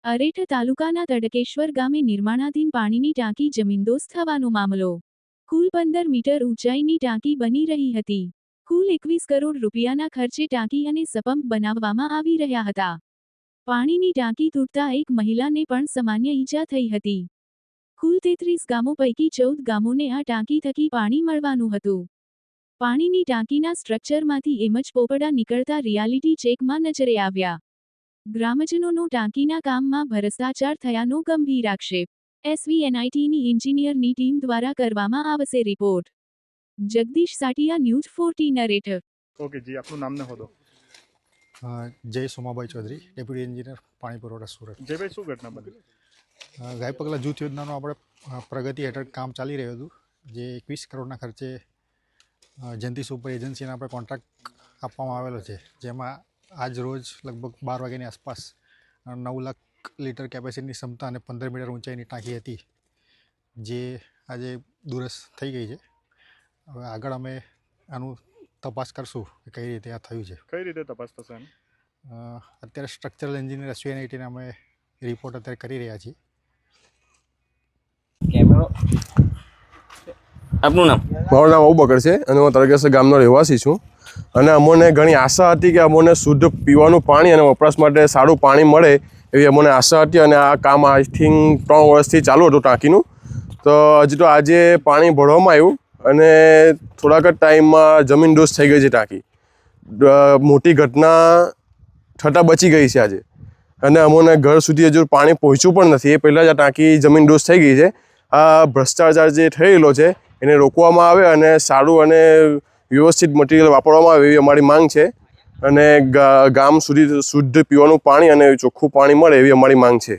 અરેઠ તાલુકાના તડકેશ્વર ગામે નિર્માણાધીન પાણીની ટાંકી જમીનદોસ્ત થવાનો મામલો. કુલ 15 મીટર ઊંચાઈની ટાંકી બની રહી હતી. કુલ 21 કરોડ રૂપિયાના ખર્ચે ટાંકી અને સપમ્પ બનાવવામાં આવી રહ્યા હતા. પાણીની ટાંકી તૂટતા એક મહિલાને પણ સામાન્ય ઈજા થઈ હતી. કુલ 33 ગામો પૈકી 14 ગામોને આ ટાંકી થકી પાણી મળવાનું હતું. પાણીની ટાંકીના સ્ટ્રક્ચરમાંથી એમ જ પોપડા નીકળતા રિયાલિટી ચેકમાં નજરે આવ્યા. ગ્રામજનોનો ટાંકીના કામમાં ભ્રષ્ટાચાર થયાનો ગંભીર આક્ષેપ. SVNITની એન્જિનિયરની ટીમ દ્વારા કરવામાં આવશે report. Jagdish Satiya, news 14 narrator. Okay जी, आपનું નામ ને હોદો. જય સોમાભાઈ ચૌધરી, ડેપ્યુટી એન્જિનિયર પાણી પુરવઠા સુરત. જયભાઈ, શું ઘટના બની? ગાય પગલા જૂથ યોજનાનું આપણે પ્રગતિ હેઠળ કામ ચાલી રહ્યું હતું, જે 21 કરોડના ખર્ચે જયંતિ સુપર એજન્સીને આપણે કોન્ટ્રાક્ટ આપવામાં આવેલો છે, જેમાં આજ રોજ લગભગ 12 વાગ્યાની આસપાસ 9 લાખ લીટર કેપેસિટીની ક્ષમતા અને 15 મીટર ઊંચાઈની ટાંકી હતી, જે આજે દુરસ્ત થઈ ગઈ છે. હવે આગળ અમે આનું તપાસ કરશું કે કઈ રીતે આ થયું છે. કઈ રીતે તપાસ થશે એમ? અત્યારે સ્ટ્રક્ચરલ એન્જિનિયર SVNITને અમે રિપોર્ટ અત્યારે કરી રહ્યા છીએ. કેમેરો. આપનું નામ? મારું નામ અબુબકર છે અને હું તડકેશ્વર ગામનો રહેવાસી છું. અને અમને ઘણી આશા હતી કે અમને શુદ્ધ પીવાનું પાણી અને વપરાશ માટે સારું પાણી મળે એવી અમને આશા હતી. અને આ કામ આઈ થિંક 3 વર્ષથી ચાલુ હતું ટાંકીનું. તો હજી તો આજે પાણી ભરવામાં આવ્યું અને થોડાક જ ટાઈમમાં જમીનદોસ્ત થઈ ગઈ છે ટાંકી. મોટી ઘટના થતાં બચી ગઈ છે આજે. અને અમને ઘર સુધી હજુ પાણી પહોંચ્યું પણ નથી, એ પહેલાં જ આ ટાંકી જમીનદોસ્ત થઈ ગઈ છે. આ ભ્રષ્ટાચાર જે થયેલો છે એને રોકવામાં આવે અને સારું અને વ્યવસ્થિત મટીરિયલ વાપરવામાં આવે એવી અમારી માંગ છે. અને ગામ સુધી શુદ્ધ પીવાનું પાણી અને ચોખ્ખું પાણી મળે એવી અમારી માંગ છે.